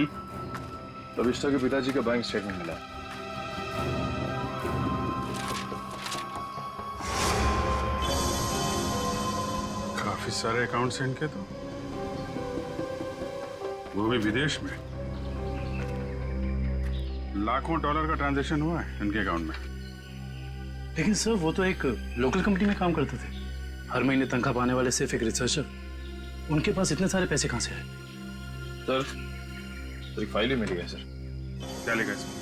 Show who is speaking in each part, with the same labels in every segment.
Speaker 1: अभिष्टा के पिताजी का बैंक स्टेटमेंट मिला।
Speaker 2: काफी सारे अकाउंट्स हैं इनके तो, वो भी विदेश में। लाखों डॉलर का ट्रांजैक्शन हुआ है इनके अकाउंट में।
Speaker 3: लेकिन सर वो तो एक लोकल कंपनी में काम करते थे, हर महीने तनख्वाह पाने वाले सिर्फ एक रिसर्चर, उनके पास इतने सारे पैसे कहां से आए?
Speaker 1: सर एक फाइल ही मिली है सर।
Speaker 2: क्या लिखा है इसमें?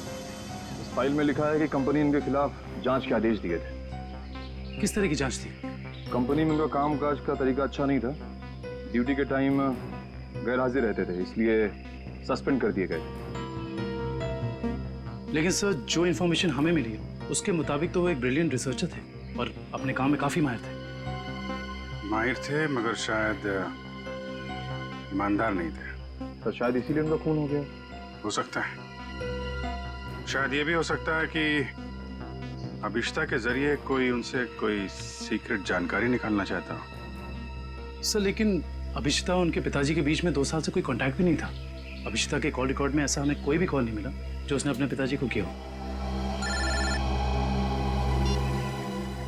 Speaker 1: इस फाइल में लिखा है कि कंपनी इनके खिलाफ जांच के आदेश दिए थे।
Speaker 3: किस तरह की जांच थी?
Speaker 1: कंपनी में उनका कामकाज का तरीका अच्छा नहीं था, ड्यूटी के टाइम गैर हाजिर रहते थे, इसलिए सस्पेंड कर दिए गए थे।
Speaker 3: लेकिन सर जो इन्फॉर्मेशन हमें मिली है उसके मुताबिक तो वो एक ब्रिलियंट रिसर्चर थे और अपने काम में काफी माहिर थे।
Speaker 2: माहिर थे मगर शायद ईमानदार नहीं थे।
Speaker 1: तो शायद इसीलिए उनका खून हो गया।
Speaker 2: हो सकता है, शायद ये भी हो सकता है कि अभिष्टा के जरिए कोई उनसे कोई सीक्रेट जानकारी निकालना चाहता हो।
Speaker 3: सर लेकिन अभिषिता और उनके पिताजी के बीच में 2 साल से कोई कांटेक्ट भी नहीं था। अभिषिता के कॉल रिकॉर्ड में ऐसा हमें कोई भी कॉल नहीं मिला जो उसने अपने पिताजी को किया हो।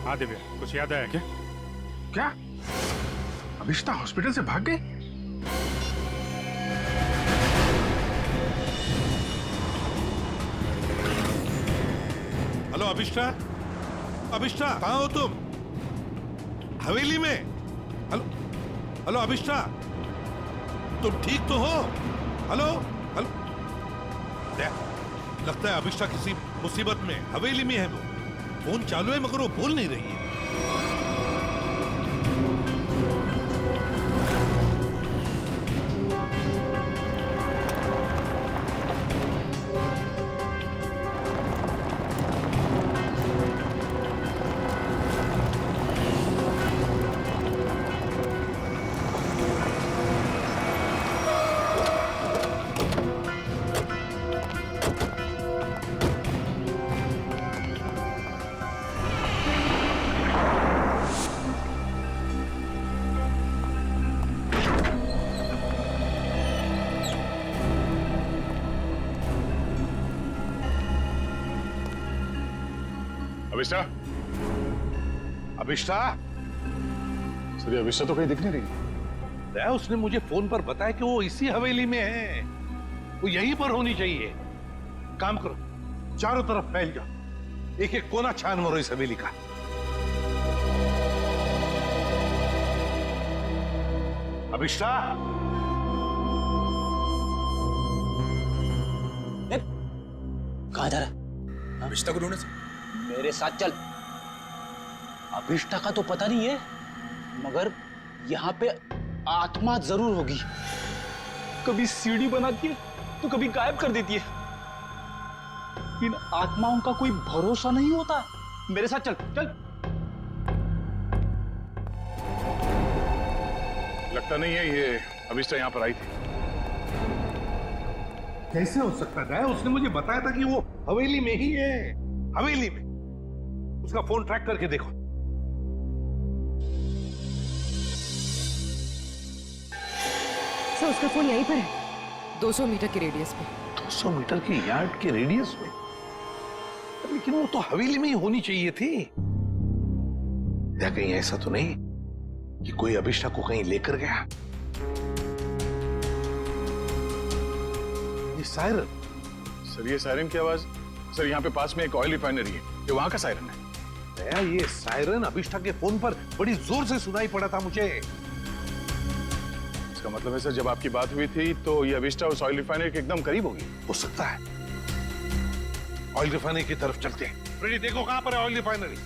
Speaker 2: हाँ दिव्या, कुछ याद आया क्या? क्या अभिष्टा हॉस्पिटल से भाग गई?
Speaker 4: हेलो अभिष्टा, अभिष्टा कहाँ हो तुम? हवेली में? हेलो हेलो अभिष्टा, तुम ठीक तो हो? हेलो हेलो, लगता है अभिष्टा किसी मुसीबत में हवेली में है। वो फोन चालू है मगर वो बोल नहीं रही है।
Speaker 2: अभिष्टा,
Speaker 4: अभिष्टा,
Speaker 1: सर ये अभिष्टा तो कहीं दिख नहीं रही।
Speaker 4: उसने मुझे फोन पर बताया कि वो इसी हवेली में है, वो यहीं पर होनी चाहिए। काम करो, चारों तरफ फैल जाओ, एक एक कोना छान मारो इस हवेली का। अभिष्टा,
Speaker 5: कहाँ जा रहा है?
Speaker 6: अभिष्टा को ढूंढने से।
Speaker 5: मेरे साथ चल। अभिष्टा का तो पता नहीं है मगर यहाँ पे आत्मा जरूर होगी। कभी सीढ़ी बनाती है तो कभी गायब कर देती है। इन आत्माओं का कोई भरोसा नहीं होता। मेरे साथ चल चल।
Speaker 2: लगता नहीं है ये अभिष्टा यहाँ पर आई थी।
Speaker 4: कैसे हो सकता है? उसने मुझे बताया था कि वो हवेली में ही है, हवेली में। उसका फोन ट्रैक करके देखो।
Speaker 7: सर उसका फोन यहीं पर है, 200 मीटर के रेडियस पे।
Speaker 4: 200 मीटर के यार्ड के रेडियस में? लेकिन वो तो हवेली में ही होनी चाहिए थी। या कहीं ऐसा तो नहीं कि कोई अभिष्टा को कहीं लेकर गया? ये सायरन।
Speaker 1: सर ये सायरन की आवाज, सर यहाँ पे पास में एक ऑयल रिफाइनरी है, ये वहां का सायरन है।
Speaker 4: ये सायरन अभिष्टा के फोन पर बड़ी जोर से सुनाई पड़ा था मुझे।
Speaker 1: इसका मतलब है सर जब आपकी बात हुई थी तो ये अभिष्टा उस ऑयल रिफाइनरी के एकदम करीब होगी।
Speaker 4: हो सकता है। ऑयल रिफाइनरी की तरफ चलते हैं। फ्रेडी देखो कहां पर है ऑयल रिफाइनरी।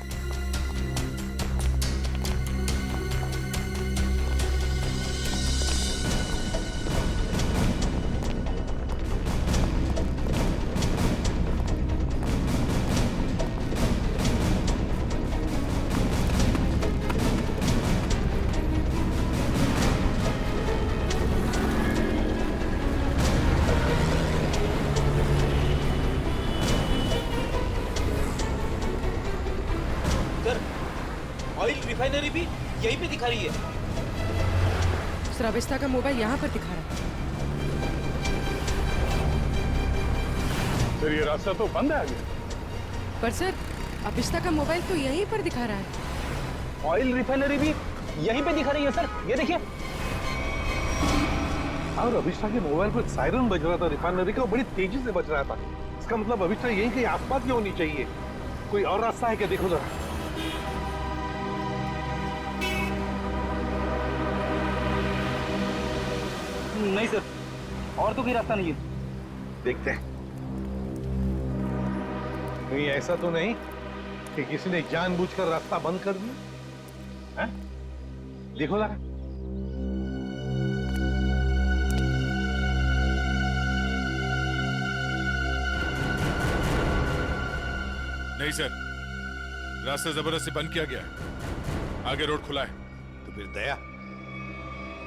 Speaker 5: ऑयल रिफाइनरी भी यहीं पे दिखा रही है।
Speaker 7: श्राविस्ता का मोबाइल यहाँ पर दिखा रहा है।
Speaker 2: फिर ये रास्ता तो बंद है आगे।
Speaker 7: पर सर अभिष्टा का मोबाइल तो यहीं पर दिखा रहा है।
Speaker 5: ऑयल रिफाइनरी भी यहीं पे दिखा रही है सर, ये देखिए।
Speaker 4: और अभिष्टा के मोबाइल पर सायरन बज रहा था रिफाइनरी का, बड़ी तेजी से बज रहा था। इसका मतलब अभिष्टा यहीं कहीं आसपास ही होनी चाहिए। कोई और रास्ता है क्या, देखो जरा।
Speaker 5: नहीं सर, और तो कोई रास्ता नहीं है।
Speaker 4: देखते हैं। कहीं ऐसा तो नहीं कि किसी ने जानबूझकर रास्ता बंद कर दिया है? देखो जरा।
Speaker 6: नहीं सर, रास्ता जबरदस्ती बंद किया गया है। आगे रोड खुला है।
Speaker 4: तो फिर दया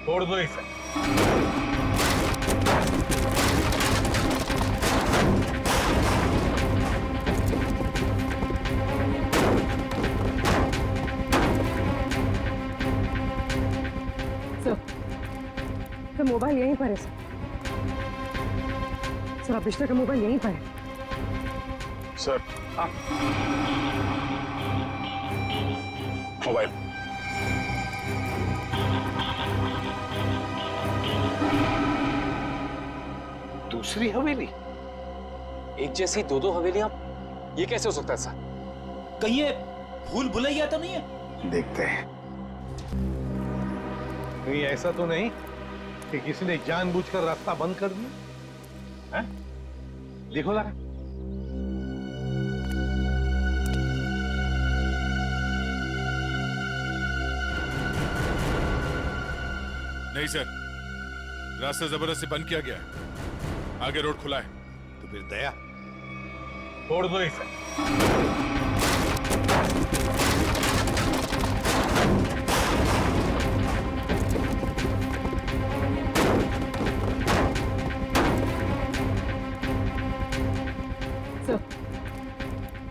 Speaker 4: छोड़ दो इसे।
Speaker 7: सर मोबाइल यहीं पर है सर अभिष्टा का मोबाइल यहीं पर है।
Speaker 2: Sir mobile.
Speaker 4: दूसरी हवेली?
Speaker 5: एक जैसी दो दो हवेलियां, ये कैसे हो सकता है सर? कहीं ये भूल भुलैया तो नहीं है?
Speaker 4: देखते हैं। कहीं ऐसा तो नहीं कि किसी ने जानबूझकर रास्ता बंद कर दिया है? देखो जरा।
Speaker 6: नहीं सर, रास्ता जबरदस्ती बंद किया गया है। आगे रोड खुला है।
Speaker 4: तो फिर दया छोड़ दो इसे।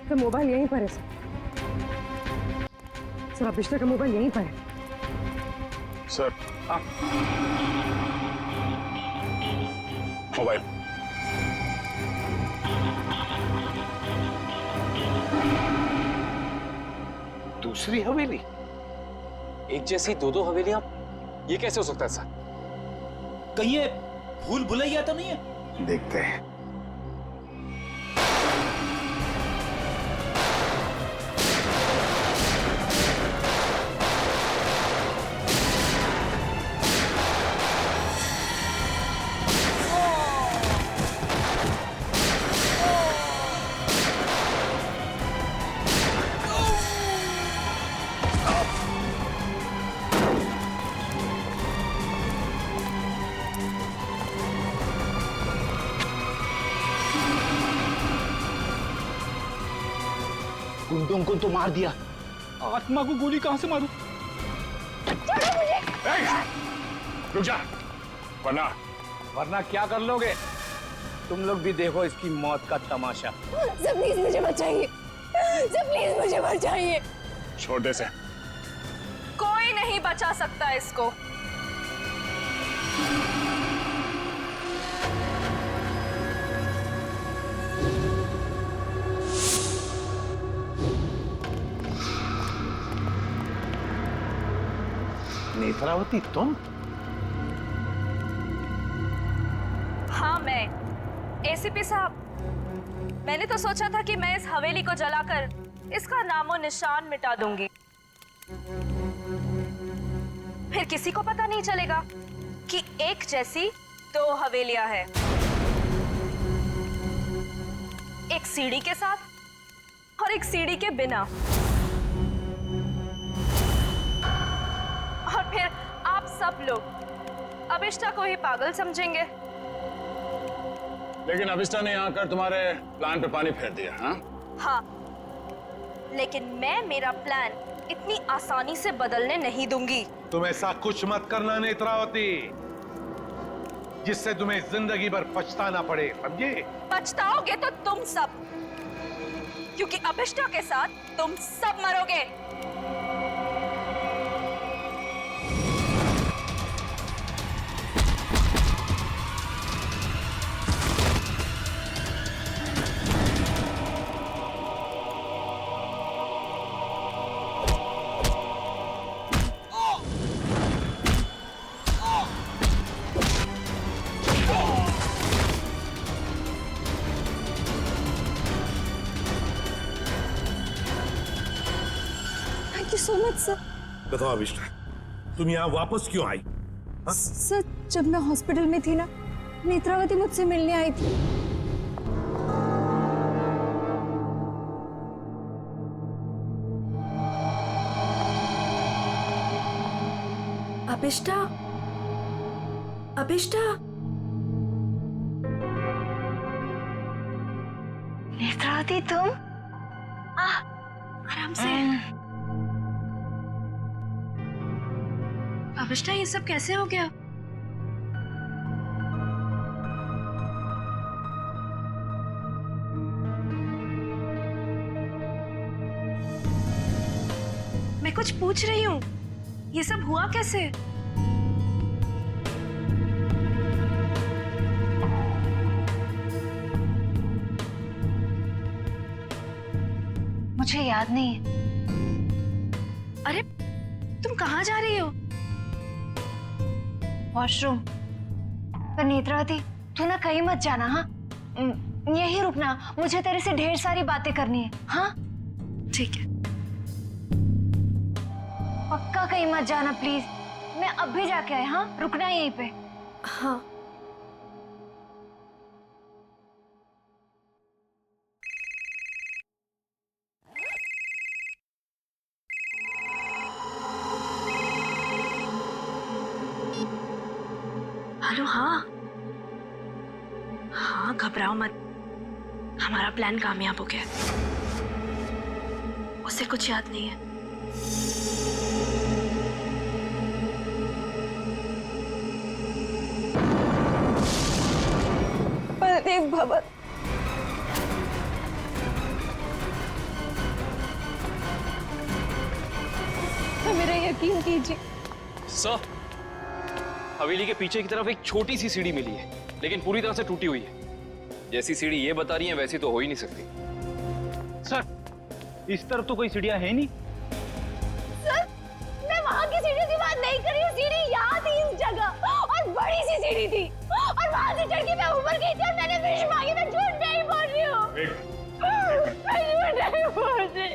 Speaker 7: सर मोबाइल यहीं पर है सर अभिष्टा का मोबाइल यहीं पर है।
Speaker 2: Sir mobile.
Speaker 4: दूसरी हवेली?
Speaker 5: एक जैसी दो दो हवेलियां, ये कैसे हो सकता है सर? कहीं ये भूल भुलैया तो नहीं है?
Speaker 4: देखते हैं।
Speaker 5: गुंडों को तो मार दिया, आत्मा को गोली कहां से मारूं?
Speaker 2: रुक जा,
Speaker 5: वरना क्या कर लोगे? तुम लोग भी देखो इसकी मौत का तमाशा।
Speaker 7: सर प्लीज मुझे बचाइए, सर प्लीज मुझे बचाइए।
Speaker 2: छोड़ दे से।
Speaker 8: कोई नहीं बचा सकता इसको।
Speaker 4: नेत्रावती तुम?
Speaker 8: हाँ मैं। एसीपी साहब, मैंने तो सोचा था कि मैं इस हवेली को जलाकर इसका नामो निशान मिटा दूंगी। फिर किसी को पता नहीं चलेगा कि एक जैसी दो हवेलियां हैं, एक सीढ़ी के साथ और एक सीढ़ी के बिना। और फिर आप सब लोग अभिष्टा को ही पागल समझेंगे।
Speaker 2: लेकिन अभिष्टा ने यहाँ आकर तुम्हारे प्लान पे पानी फेर दिया।
Speaker 8: हाँ, लेकिन मैं मेरा प्लान इतनी आसानी से बदलने नहीं दूंगी।
Speaker 4: तुम ऐसा कुछ मत करना नेत्रावती, जिससे तुम्हें जिंदगी भर पछताना पड़े, समझे?
Speaker 8: पछताओगे तो तुम सब, क्योंकि अभिष्टा के साथ तुम सब मरोगे।
Speaker 9: So much sir.
Speaker 4: बताओ अभिष्टा, तुम यहाँ वापस क्यों आई?
Speaker 9: सर जब मैं हॉस्पिटल में थी ना, नेत्रावती मुझसे मिलने आई थी।
Speaker 7: अभिष्टा, अभिष्टा,
Speaker 9: नेत्रावती तुम?
Speaker 7: आराम से। अभिष्टा, ये सब कैसे हो गया? मैं कुछ पूछ रही हूँ, ये सब हुआ कैसे?
Speaker 9: मुझे याद नहीं है।
Speaker 7: अरे तुम कहाँ जा रही हो?
Speaker 9: वॉशरूम। पर नेत्रावती तू ना कहीं मत जाना, हाँ? यहीं रुकना, मुझे तेरे से ढेर सारी बातें करनी है। हाँ
Speaker 7: ठीक है।
Speaker 9: पक्का कहीं मत जाना प्लीज। मैं अब भी जाके आए। हाँ, रुकना यहीं पे।
Speaker 7: हाँ। हेलो। हाँ हाँ, घबराओ मत, हमारा प्लान कामयाब हो गया। उसे कुछ याद नहीं है।
Speaker 9: बलदेव भवन। मेरा यकीन कीजिए
Speaker 10: सर, हवेली के पीछे की तरफ एक छोटी सी सीढ़ी मिली है, लेकिन पूरी तरह से टूटी हुई है। जैसी सीढ़ी ये बता रही है वैसी तो हो ही नहीं सकती।
Speaker 5: सर, इस तरफ तो कोई सीढ़ियां है नहीं।
Speaker 9: सर, मैं वहाँ की सीढ़ी की बात नहीं कर रही हूँ। सीढ़ी यहाँ थी इस जगह, और बड़ी सी सीढ़ी थी, और वहाँ से चढ़ के मैं ऊपर गई थी और मैंने विश मांगी। मैं झूठ नहीं बोल रही हूँ। मैं झूठ नहीं बोल रही।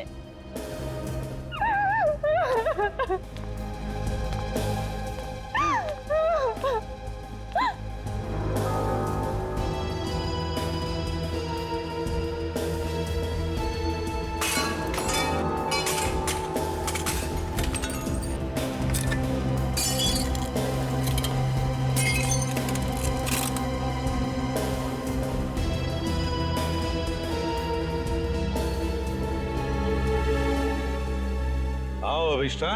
Speaker 4: आओ अभिष्टा,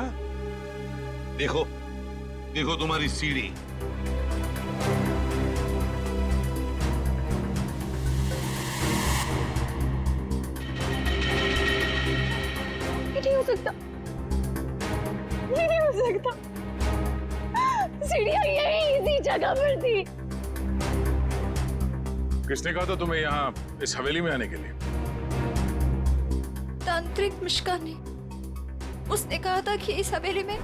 Speaker 4: देखो देखो तुम्हारी सीढ़ी।
Speaker 9: ये नहीं हो सकता, ये नहीं हो सकता। सीढ़ियाँ यही इसी जगह पर थी।
Speaker 2: किसने कहा था तुम्हें यहाँ इस हवेली में आने के लिए?
Speaker 7: तांत्रिक मिश्का ने। उसने कहा था कि इस हवेली में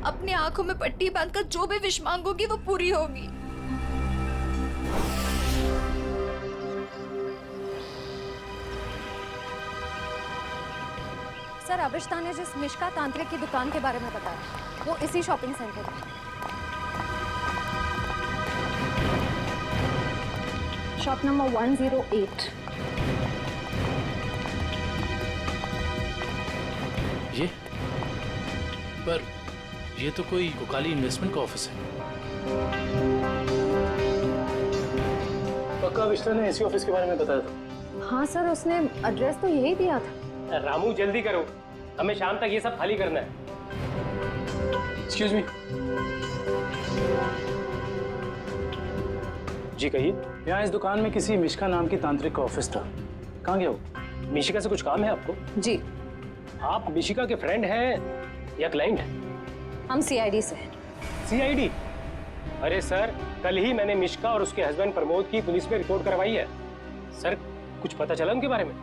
Speaker 7: अपनी आंखों में पट्टी बांधकर जो भी विश मांगोगी वो पूरी होगी।
Speaker 9: सर, अभिष्टा ने जिस मिश्का तांत्रिक की दुकान के बारे में बताया, वो इसी शॉपिंग सेंटर में। Shop number 108।
Speaker 3: ये पर ये तो कोई कोकाली इन्वेस्टमेंट का ऑफिस है। पक्का अभिष्टा ने इसी ऑफिस के बारे में बताया था।
Speaker 9: हाँ सर, उसने एड्रेस तो यही दिया था।
Speaker 5: रामू जल्दी करो, हमें शाम तक ये सब खाली करना है।
Speaker 3: Excuse me.
Speaker 5: जी कहिए।
Speaker 3: यहाँ इस दुकान में किसी मिश्का नाम की तांत्रिक का ऑफिस था, कहाँ गया वो?
Speaker 5: मिशिका से कुछ काम है आपको?
Speaker 9: जी।
Speaker 5: आप मिशिका के फ्रेंड हैं या क्लाइंट हैं?
Speaker 9: हम सीआईडी से हैं।
Speaker 5: सीआईडी? अरे सर, कल ही मैंने मिशिका और उसके हस्बैंड प्रमोद की पुलिस में रिपोर्ट करवाई है। सर, कुछ पता चला उनके बारे में?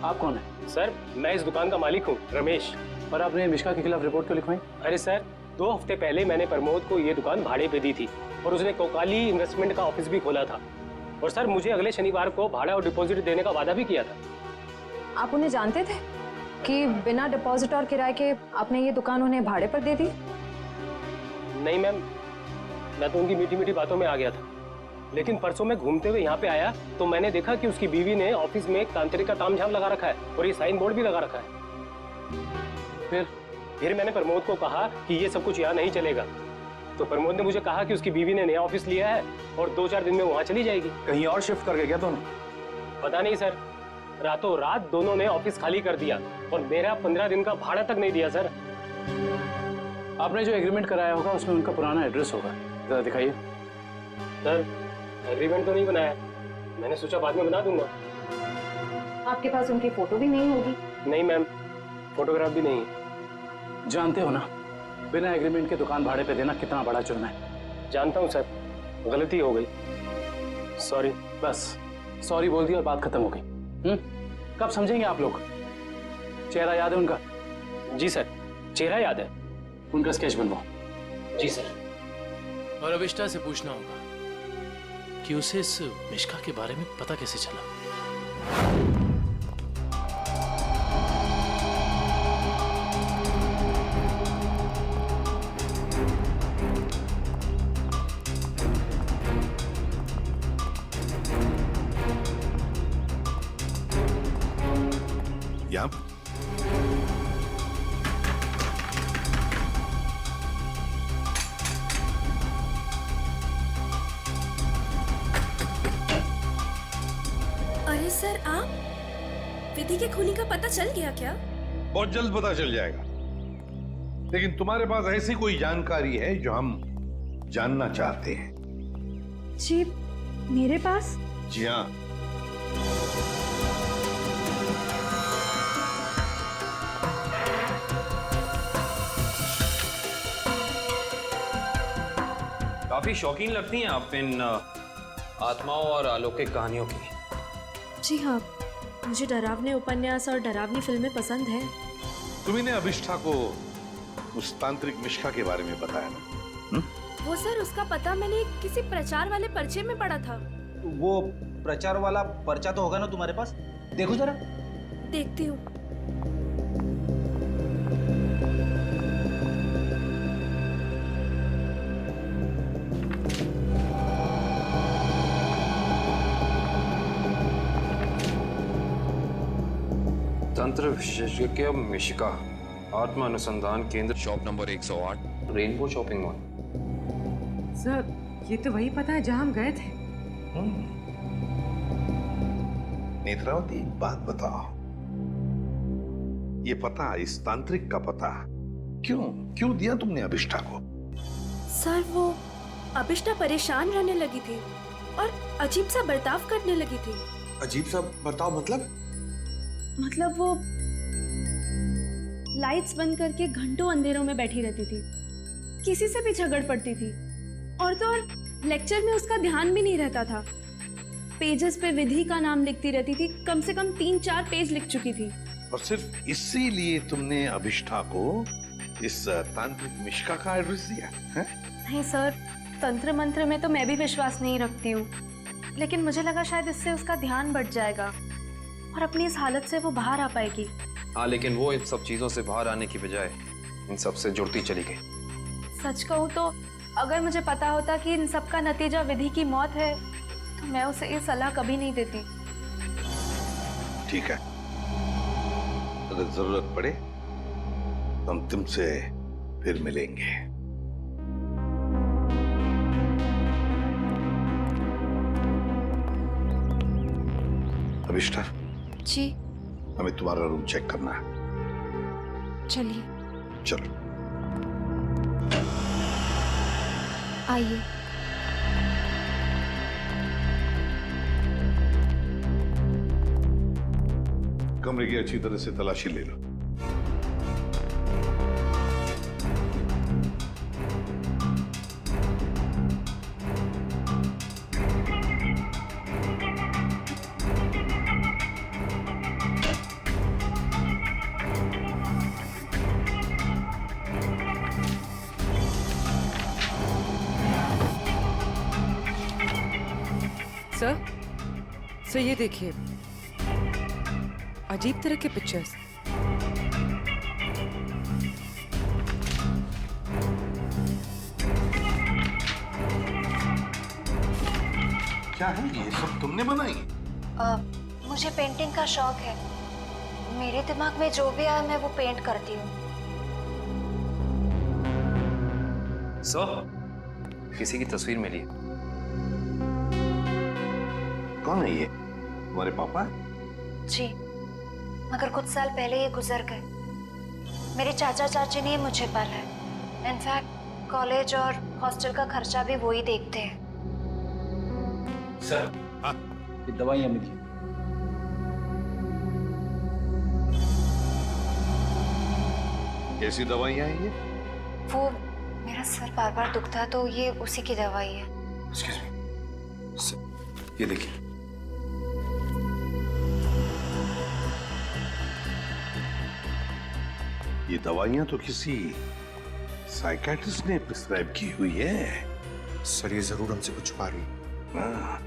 Speaker 3: आप कौन है?
Speaker 5: सर, मैं इस दुकान का मालिक हूँ, रमेश।
Speaker 3: पर आपने मिश्का के खिलाफ रिपोर्ट क्यों लिखवाई?
Speaker 5: अरे सर, 2 हफ्ते पहले मैंने प्रमोद को ये दुकान भाड़े पे दी थी और उसने कोकाली इन्वेस्टमेंट का ऑफिस भी खोला था। और सर, मुझे अगले शनिवार को भाड़ा और डिपॉजिट देने का वादा भी किया था।
Speaker 9: आप उन्हें जानते थे?
Speaker 11: कि बिना डिपॉजिट और किराए के आपने ये दुकान उन्हें भाड़े पर दे दी?
Speaker 12: नहीं मैम, मैं तो उनकी मीठी मीठी बातों में आ गया था, लेकिन परसों मैं घूमते हुए यहाँ पे आया तो मैंने देखा कि उसकी बीवी ने ऑफिस में एक तांत्रिक का तामझाम लगा रखा है और ये साइन बोर्ड भी लगा रखा है। फिर मैंने प्रमोद को कहा कि ये सब कुछ यहाँ नहीं चलेगा, तो प्रमोद ने मुझे कहा कि उसकी बीवी ने नया ऑफिस लिया है और 2-4 दिन में वहाँ चली जाएगी।
Speaker 1: कहीं और शिफ्ट करके क्या दोनों?
Speaker 12: पता नहीं सर, रातों रात दोनों ने ऑफिस खाली कर दिया और मेरा 15 दिन का भाड़ा तक नहीं दिया सर।
Speaker 3: आपने जो एग्रीमेंट कराया होगा उसमें उनका पुराना एड्रेस होगा, जरा दिखाइए।
Speaker 12: सर एग्रीमेंट तो नहीं बनाया, मैंने सोचा बाद में बना दूंगा।
Speaker 11: आपके पास उनकी फोटो भी नहीं होगी?
Speaker 12: नहीं मैम, फोटोग्राफ भी नहीं।
Speaker 3: जानते हो ना, बिना एग्रीमेंट के दुकान भाड़े पे देना कितना बड़ा जुर्म है।
Speaker 12: जानता हूँ सर, गलती हो गई, सॉरी।
Speaker 3: बस सॉरी बोल दिया और बात खत्म हो गई। कब समझेंगे आप लोग? चेहरा याद है उनका?
Speaker 12: जी सर, चेहरा याद है।
Speaker 3: उनका स्केच बनवाओ।
Speaker 12: जी सर।
Speaker 6: और अविष्टा से पूछना होगा कि उसे इस मिश्का के बारे में पता कैसे चला।
Speaker 4: यहाँ
Speaker 9: अरे सर, आप विधि के खूनी का पता चल गया क्या?
Speaker 4: बहुत जल्द पता चल जाएगा, लेकिन तुम्हारे पास ऐसी कोई जानकारी है जो हम जानना चाहते हैं?
Speaker 11: जी मेरे पास?
Speaker 4: जी हाँ।
Speaker 10: काफी शौकीन लगती हैं आप इन आत्माओं और अलौकिक कहानियों की।
Speaker 9: जी हाँ, मुझे डरावने उपन्यास और डरावनी फिल्में पसंद हैं।
Speaker 4: तुम्ही अभिष्ठा को उस तांत्रिक मिश्का के बारे में बताया ना?
Speaker 9: वो सर, उसका पता मैंने किसी प्रचार वाले पर्चे में पढ़ा था।
Speaker 5: वो प्रचार वाला पर्चा तो होगा ना तुम्हारे पास? देखो जरा।
Speaker 9: देखती हूँ।
Speaker 10: तंत्र विशेषज्ञ मिशिका, आत्मा अनुसंधान केंद्र, shop number 108, rainbow shopping mall.
Speaker 11: Sir ये तो वही पता है जहाँ हम गए थे।
Speaker 4: नेत्रावती, एक बात बताओ, ये पता, इस तांत्रिक का पता क्यों दिया तुमने अभिष्ठा को?
Speaker 9: सर वो अभिष्टा परेशान रहने लगी थी और अजीब सा बर्ताव करने लगी थी।
Speaker 4: अजीब सा बर्ताव
Speaker 9: मतलब वो लाइट्स बंद करके घंटों अंधेरों में बैठी रहती थी, किसी से भी झगड़ पड़ती थी, और तो और लेक्चर में उसका ध्यान भी नहीं रहता था। पेजेस पे विधि का नाम लिखती रहती थी, कम से कम 3-4 पेज लिख चुकी थी।
Speaker 4: और सिर्फ इसीलिए तुमने अभिष्ठा को इस तांत्रिक मिश्का का एड्रेस दिया है?
Speaker 9: नहीं सर, तंत्र मंत्र में तो मैं भी विश्वास नहीं रखती हूँ, लेकिन मुझे लगा शायद इससे उसका ध्यान बढ़ जाएगा और अपनी इस हालत से वो बाहर आ पाएगी।
Speaker 10: हाँ, लेकिन वो इन सब चीजों से बाहर आने की बजाय इन सब से जुड़ती चली गई।
Speaker 9: सच कहूँ तो अगर मुझे पता होता कि इन सब का नतीजा विधि की मौत है तो मैं उसे ये सलाह कभी नहीं देती।
Speaker 4: ठीक है, अगर जरूरत पड़े तो हम तुमसे फिर मिलेंगे। अभिष्ठा
Speaker 7: जी
Speaker 4: हमें तुम्हारा रूम चेक करना है।
Speaker 7: चलिए।
Speaker 4: चलो
Speaker 7: आइए।
Speaker 4: कमरे की अच्छी तरह से तलाशी ले लो।
Speaker 11: सर ये देखिए, अजीब तरह के पिक्चर्स।
Speaker 4: क्या है ये सब तुमने बनाई?
Speaker 9: मुझे पेंटिंग का शौक है। मेरे दिमाग में जो भी आया मैं वो पेंट करती हूँ।
Speaker 10: सो किसी की तस्वीर मिली है।
Speaker 4: कौन है ये? तुम्हारे पापा?
Speaker 9: जी, मगर कुछ साल पहले ये गुजर गए। मेरे चाचा चाची ने मुझे पाला है। इनफैक्ट कॉलेज और हॉस्टल का खर्चा भी वो ही देखते हैं।
Speaker 5: सर,
Speaker 4: हाँ?
Speaker 5: ये दवाइयाँ मिली।
Speaker 4: कैसी दवाइयाँ हैं ये?
Speaker 9: वो मेरा सर बार बार दुखता है तो ये उसी की दवाई है।
Speaker 4: Excuse me. ये देखिए। ये दवाइयाँ तो किसी साइकियाट्रिस्ट ने प्रिस्क्राइब की हुई है।
Speaker 13: सर ये जरूर हमसे कुछ छुपा रही है।
Speaker 4: हाँ।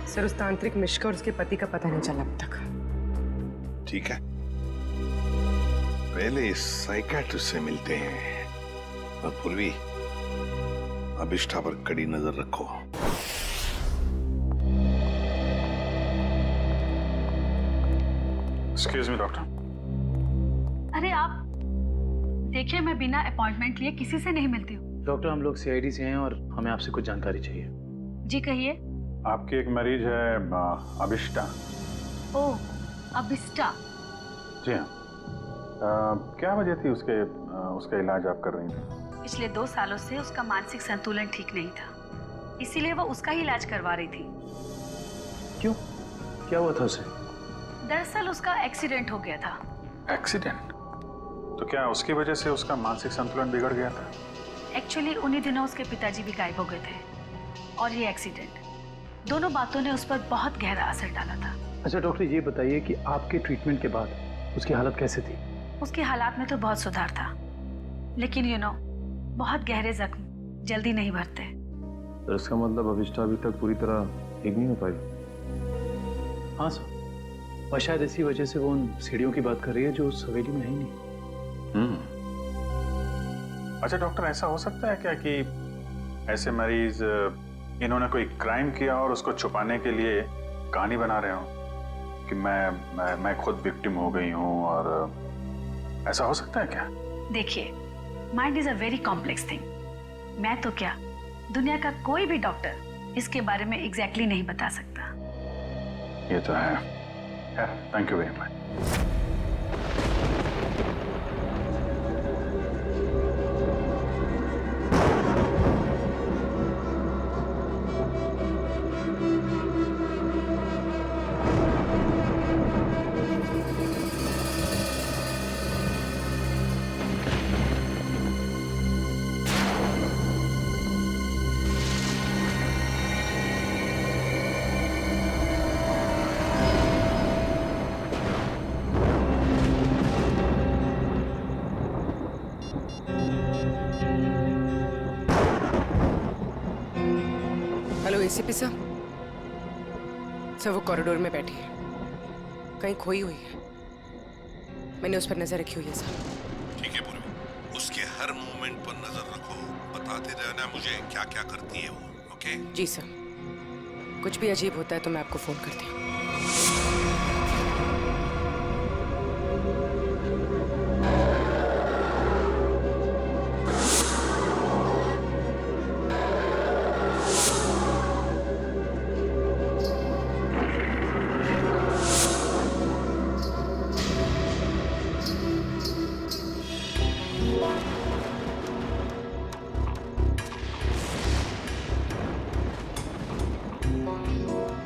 Speaker 14: सर उस तांत्रिक मिश्का और उसके पति का पता नहीं चला अब तक।
Speaker 4: ठीक है, पहले इस साइकियाट्रिस्ट से मिलते हैं और पूर्वी अभिष्ठा पर कड़ी नजर रखो।
Speaker 2: Excuse me doctor.
Speaker 15: अरे आप देखिए, मैं बिना अपॉइंटमेंट लिए किसी से नहीं मिलती हूँ।
Speaker 3: डॉक्टर, हम लोग सीआईडी से हैं और हमें आपसे कुछ जानकारी चाहिए।
Speaker 15: जी कहिए।
Speaker 2: आपकी एक मरीज है अभिष्टा।
Speaker 15: ओह, अभिष्टा।
Speaker 2: जी हाँ। क्या वजह थी उसका इलाज आप कर रही थी?
Speaker 15: पिछले 2 सालों से उसका मानसिक संतुलन ठीक नहीं था, इसीलिए वो उसका ही इलाज करवा रही थी।
Speaker 3: क्यों? क्या हुआ था उसे?
Speaker 15: दरअसल उसका एक्सीडेंट हो गया था।
Speaker 2: एक्सीडेंट? तो क्या उसकी वजह से उसका मानसिक संतुलन बिगड़ गया था?
Speaker 15: एक्चुअली उन्हीं दिनों उसके पिताजी भी गायब हो गए थे और ये एक्सीडेंट, दोनों बातों ने उस पर बहुत गहरा असर डाला था।
Speaker 3: अच्छा डॉक्टर, ये बताइए कि आपके ट्रीटमेंट के बाद उसकी हालत कैसे थी?
Speaker 15: उसकी हालात में तो बहुत सुधार था, लेकिन बहुत गहरे जख्म जल्दी नहीं भरते।
Speaker 1: तो इसका मतलब अभिष्ठा अभी तक पूरी तरह ठीक नहीं हो पाई?
Speaker 3: हाँ सर, और शायद इसी वजह से वो उन सीढ़ियों की बात कर रही है जो उस हवेली में है ही नहीं।
Speaker 2: अच्छा डॉक्टर, ऐसा हो सकता है क्या कि ऐसे मरीज इन्होंने कोई क्राइम किया और उसको छुपाने के लिए कहानी बना रहे हो कि मैं खुद विक्टिम हो गई हूँ, और ऐसा हो सकता है क्या?
Speaker 15: देखिए, mind is a very complex thing. मैं तो क्या, दुनिया का कोई भी डॉक्टर इसके बारे में एग्जैक्टली नहीं बता सकता।
Speaker 2: ये तो है। Thank you very much.
Speaker 14: Hello ACP साहब। सर वो कॉरिडोर में बैठी है, कहीं खोई हुई है। मैंने उस पर नजर रखी हुई है सर।
Speaker 4: ठीक है पूर्वी, उसके हर मूवमेंट पर नजर रखो, बताते रहना मुझे क्या क्या करती है वो। ओके?
Speaker 14: जी सर, कुछ भी अजीब होता है तो मैं आपको फोन करती हूँ।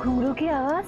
Speaker 9: घुंघरू की आवाज।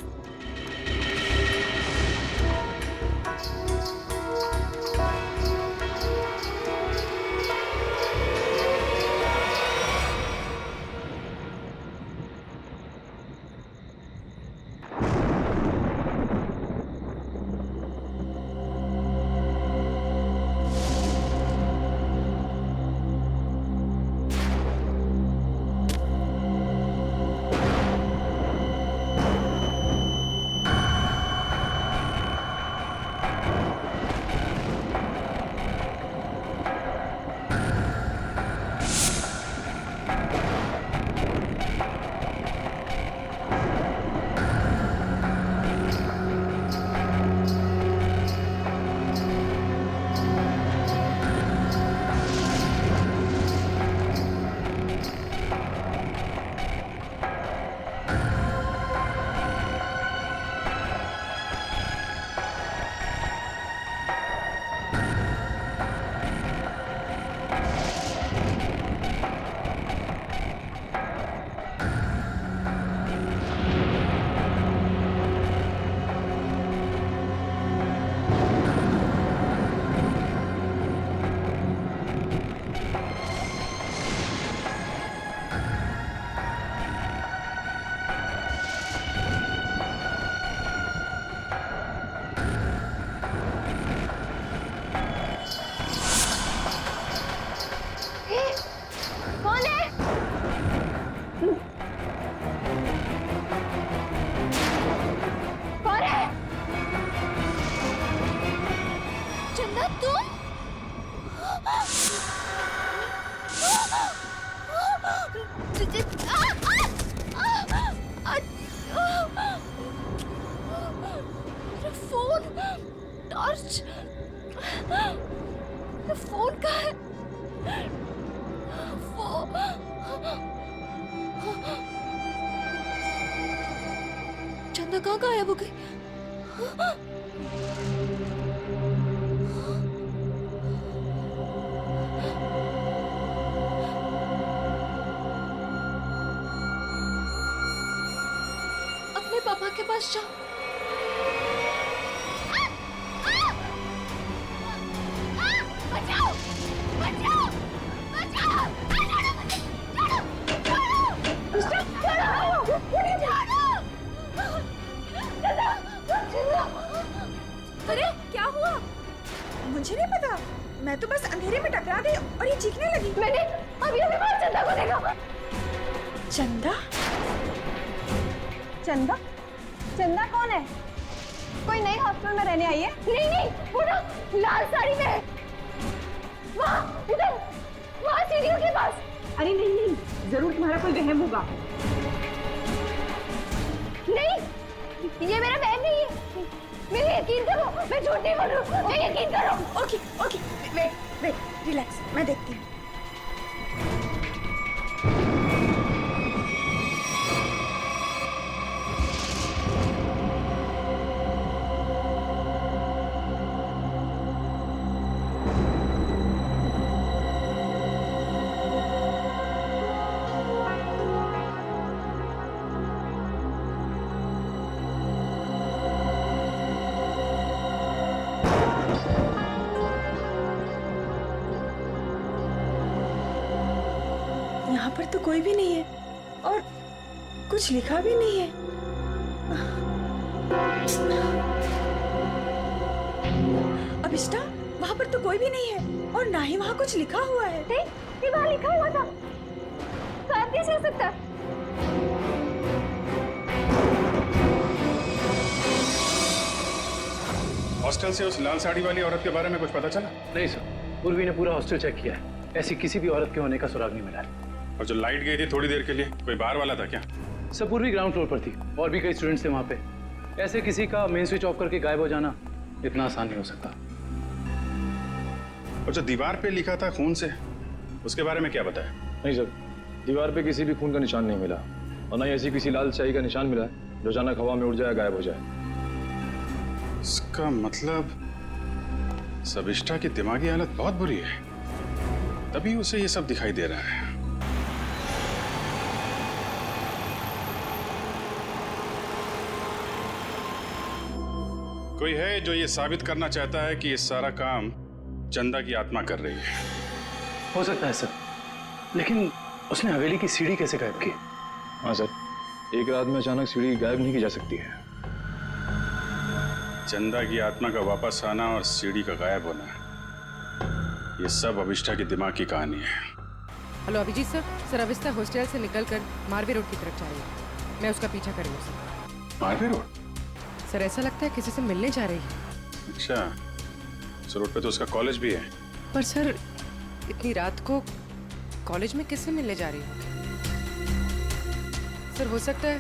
Speaker 7: कहाँ गायब हो गई? अपने पापा के पास जाओ।
Speaker 9: बचाओ! बचाओ! बचाओ!
Speaker 16: अरे क्या हुआ? मुझे नहीं पता, मैं तो बस अंधेरे में टकरा गई और ये चीखने लगी।
Speaker 9: मैंने अभी बाहर चंदा को देखा।
Speaker 16: चंदा?
Speaker 9: चंदा? चंदा कौन है? कोई नई हॉस्टल में रहने आई है? नहीं नहीं, वो ना लाल साड़ी में है। वहाँ इधर, वहाँ सीढ़ियों के पास।
Speaker 16: अरे नहीं नहीं, जरूर तुम्हारा कोई वहम होगा।
Speaker 9: नहीं, ये मेरा बहन नहीं है। मेरे यकीन करो, मैं झूठ नहीं बोल रही हूँ। मैं यकीन करो।
Speaker 16: Okay okay, wait wait, relax, मैं देखती हूँ। यहाँ पर तो कोई भी नहीं है और कुछ लिखा भी नहीं है। अभिष्टा, वहाँ पर तो कोई भी नहीं है और ना ही वहाँ कुछ लिखा हुआ है।
Speaker 9: ये वहाँ लिखा हुआ था, शायद कैसे हो सकता?
Speaker 2: हॉस्टल से उस लाल साड़ी वाली औरत के बारे में कुछ पता चला?
Speaker 3: नहीं सर, पूर्वी ने पूरा हॉस्टल चेक किया है, ऐसी किसी भी औरत के होने का सुराग नहीं मिला है।
Speaker 2: और जो लाइट गई थी थोड़ी देर के लिए, कोई बाहर वाला था क्या?
Speaker 3: सब पूर्वी ग्राउंड फ्लोर पर थी और भी कई स्टूडेंट्स थे वहाँ पे। ऐसे किसी का मेन स्विच ऑफ करके गायब हो जाना इतना आसान नहीं हो सकता।
Speaker 2: और जो दीवार पे लिखा था खून से, उसके बारे में क्या बताया?
Speaker 1: नहीं सर, दीवार पे किसी भी खून का निशान नहीं मिला और ना ही ऐसी किसी लाल स्याही का निशान मिला है जो अचानक हवा में उड़ जाए, गायब हो जाए।
Speaker 2: इसका मतलब सबिष्टा की दिमागी हालत बहुत बुरी है, तभी उसे ये सब दिखाई दे रहा है। कोई है जो ये साबित करना चाहता है कि ये सारा काम चंदा की आत्मा कर रही है।
Speaker 3: हो सकता है सर, लेकिन उसने हवेली की सीढ़ी कैसे गायब की?
Speaker 1: हाँ सर, एक रात में अचानक सीढ़ी गायब नहीं की जा सकती है।
Speaker 2: चंदा की आत्मा का वापस आना और सीढ़ी का गायब होना, ये सब अभिष्टा के दिमाग की कहानी है।
Speaker 14: Hello Abhijit sir, sir Abhishta hostel से निकलकर मारवे रोड की तरफ जा रही है। मैं उसका पीछा कर रही हूँ सर।
Speaker 2: मारवे रोड?
Speaker 14: सर ऐसा लगता है किसी से मिलने जा रही है।
Speaker 2: अच्छा, उस रोड पे तो उसका कॉलेज भी है।
Speaker 14: पर सर इतनी रात को कॉलेज में किससे मिलने जा रही है? सर हो सकता है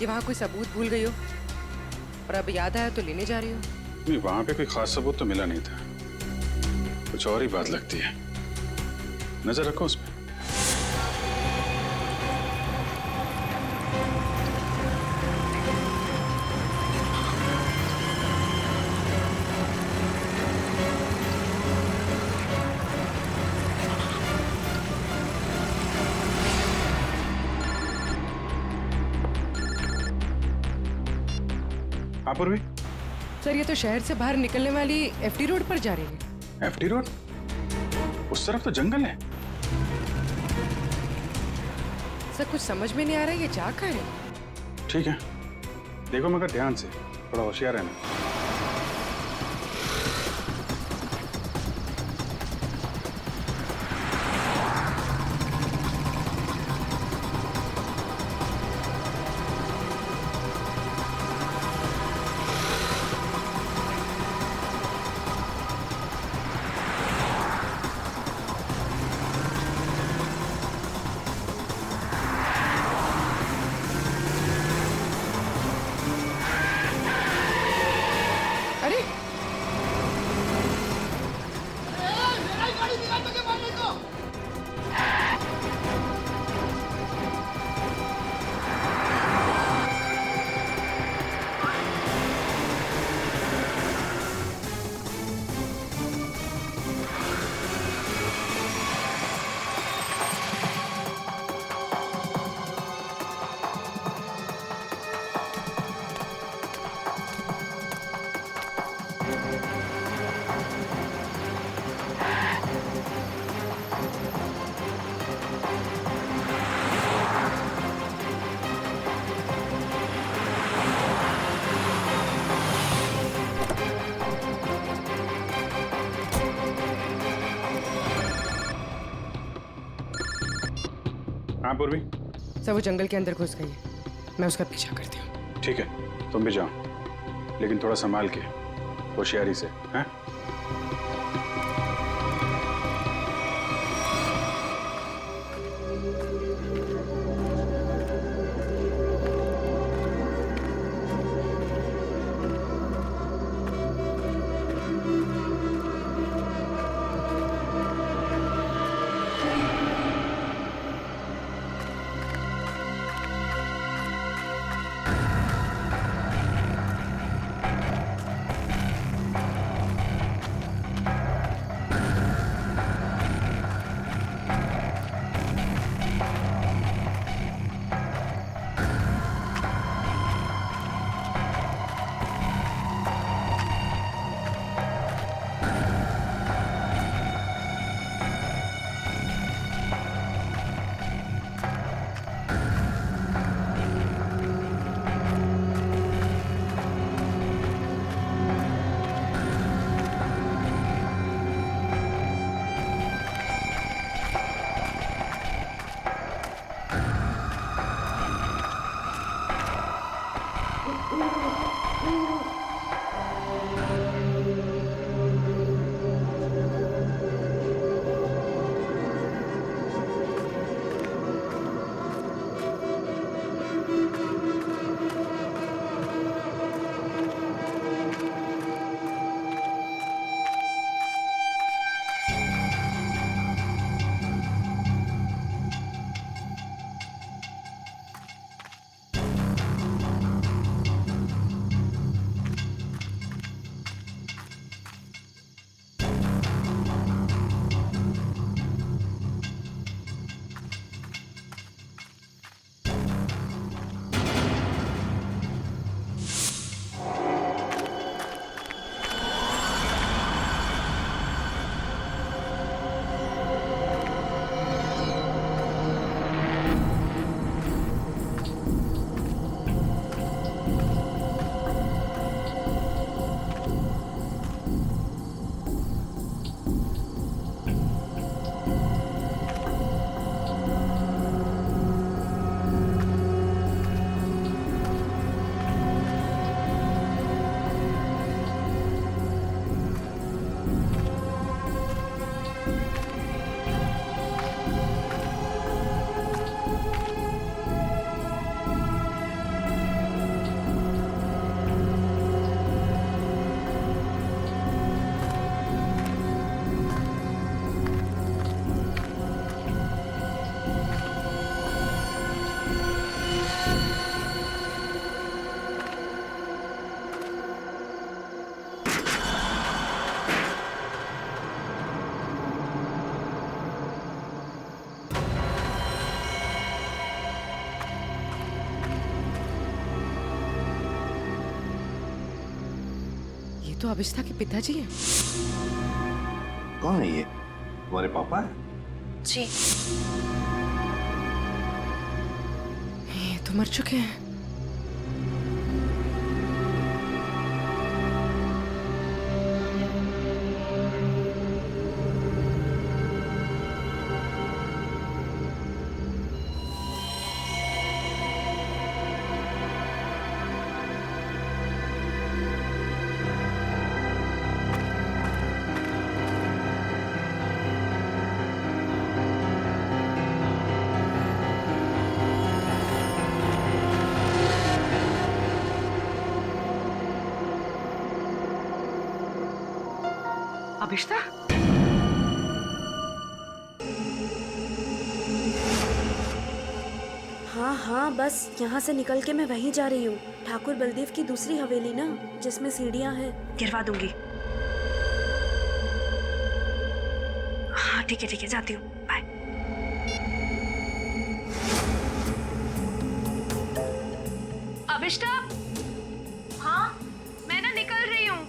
Speaker 14: ये वहाँ कोई सबूत भूल गई हो और अब याद आया तो लेने जा रही हो।
Speaker 2: नहीं, वहाँ पे कोई खास सबूत तो मिला नहीं था, कुछ और ही बात लगती है। नजर रखो उस पर। पूर्वी?
Speaker 14: सर ये तो शहर से बाहर निकलने वाली एफडी रोड पर जा रही है।
Speaker 2: FD road? उस तरफ तो जंगल है।
Speaker 14: सर कुछ समझ में नहीं आ रहा है ये जा कहाँ है।
Speaker 2: ठीक है, देखो मगर ध्यान से, थोड़ा होशियार रहना। हाँ पूर्वी।
Speaker 14: सर वो जंगल के अंदर घुस गई है, मैं उसका पीछा करती हूँ।
Speaker 2: ठीक है, तुम भी जाओ, लेकिन थोड़ा संभाल के, होशियारी से, हैं?
Speaker 14: तो अभिष्ठा के पिताजी हैं।
Speaker 4: कौन है ये? तुम्हारे पापा है?
Speaker 8: जी।
Speaker 14: ये तो मर चुके हैं। अभिष्ठा?
Speaker 9: हाँ हाँ, बस यहाँ से निकल के मैं वहीं जा रही हूँ। ठाकुर बलदेव की दूसरी हवेली ना, जिसमें सीढ़ियाँ हैं।
Speaker 15: गिरवा दूंगी। हाँ ठीक है, जाती हूँ। बाय।
Speaker 8: अभिष्ठा, हाँ मैं ना निकल रही हूँ,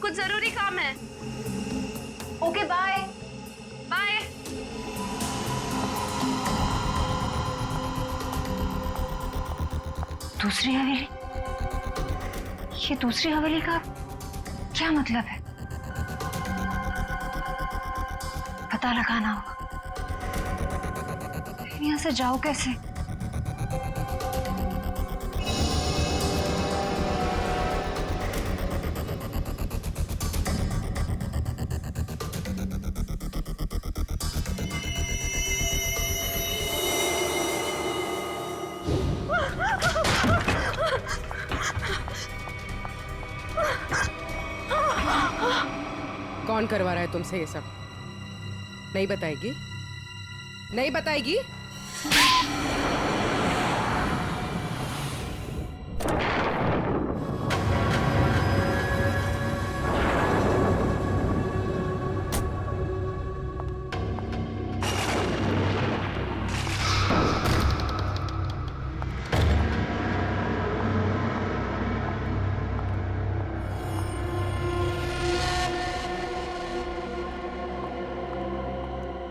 Speaker 8: कुछ जरूरी काम है।
Speaker 9: Okay bye.
Speaker 8: बाय।
Speaker 15: दूसरी हवेली? ये दूसरी हवेली का क्या मतलब है? पता लगाना होगा। लेकिन यहाँ से जाओ कैसे?
Speaker 14: कौन करवा रहा है तुमसे ये सब? नहीं बताएगी? नहीं बताएगी?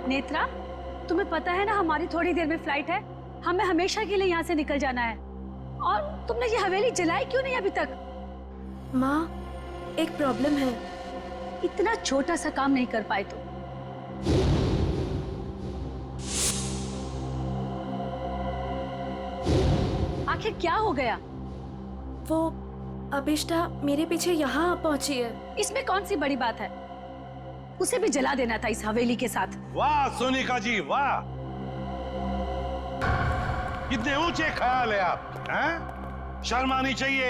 Speaker 15: नेत्रा, तुम्हें पता है ना हमारी थोड़ी देर में फ्लाइट है, हमें हमेशा के लिए यहाँ से निकल जाना है। और तुमने ये हवेली जलाई क्यों नहीं अभी तक?
Speaker 16: माँ, एक प्रॉब्लम है।
Speaker 15: इतना छोटा सा काम नहीं कर पाए तुम। आखिर क्या हो गया?
Speaker 16: वो अभिष्टा मेरे पीछे यहाँ पहुंची है।
Speaker 15: इसमें कौन सी बड़ी बात है? उसे भी जला देना था इस हवेली के साथ।
Speaker 4: वाह सोनिका जी, वाह! कितने ऊंचे ख्याल है आप, हैं? शर्म आनी चाहिए।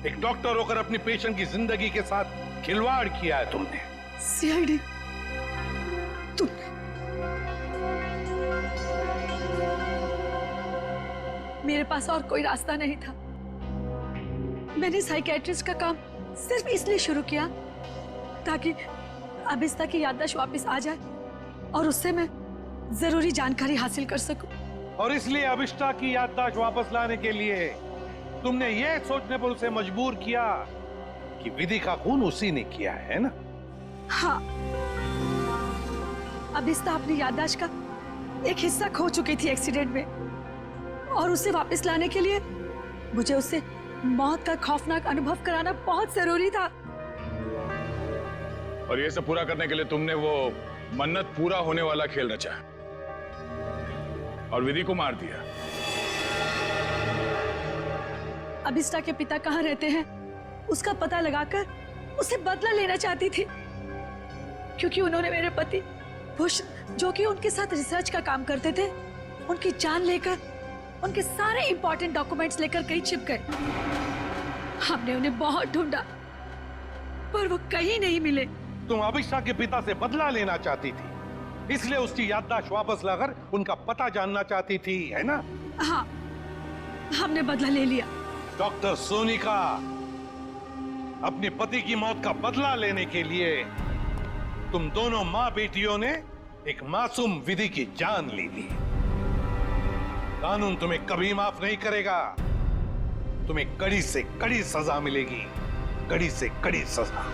Speaker 4: एक डॉक्टर होकर अपनी पेशेंट की जिंदगी के साथ खिलवाड़ किया है तुमने।
Speaker 15: सीआईडी, तुमने मेरे पास और कोई रास्ता नहीं था। मैंने साइकियाट्रिस्ट का काम सिर्फ इसलिए शुरू किया ताकि अभिष्टा की याददाश्त वापस आ जाए और उससे मैं जरूरी जानकारी हासिल कर सकूं।
Speaker 4: और इसलिए अभिष्टा की याददाश्त वापस लाने के लिए तुमने ये सोचने पर उसे मजबूर किया कि विधि का खून उसी ने किया है ना?
Speaker 15: हाँ, अभिष्टा अपनी याददाश्त का एक हिस्सा खो चुकी थी एक्सीडेंट में, और उसे वापस लाने के लिए मुझे उससे मौत का खौफनाक अनुभव कराना बहुत जरूरी था।
Speaker 1: और ये सब पूरा करने के लिए तुमने वो मन्नत पूरा होने वाला खेल रचा और विधि को मार दिया।
Speaker 15: अभिष्टा के पिता कहाँ रहते हैं उसका पता लगाकर उसे बदला लेना चाहती थी, क्योंकि उन्होंने मेरे पति बुश, जो कि उनके साथ रिसर्च का काम करते थे, उनकी जान लेकर उनके सारे इंपॉर्टेंट डॉक्यूमेंट्स लेकर कहीं छिप गए। हमने उन्हें बहुत ढूंढा पर वो कहीं नहीं मिले।
Speaker 4: तुम अभिष्टा के पिता से बदला लेना चाहती थी, इसलिए उसकी याददाश्त वापस लाकर उनका पता जानना चाहती थी, है ना?
Speaker 15: हाँ, हमने बदला ले लिया।
Speaker 4: डॉक्टर सोनिका, अपने पति की मौत का बदला लेने के लिए तुम दोनों माँ बेटियों ने एक मासूम विधि की जान ले ली। कानून तुम्हें कभी माफ नहीं करेगा। तुम्हें कड़ी से कड़ी सजा मिलेगी, कड़ी से कड़ी सजा।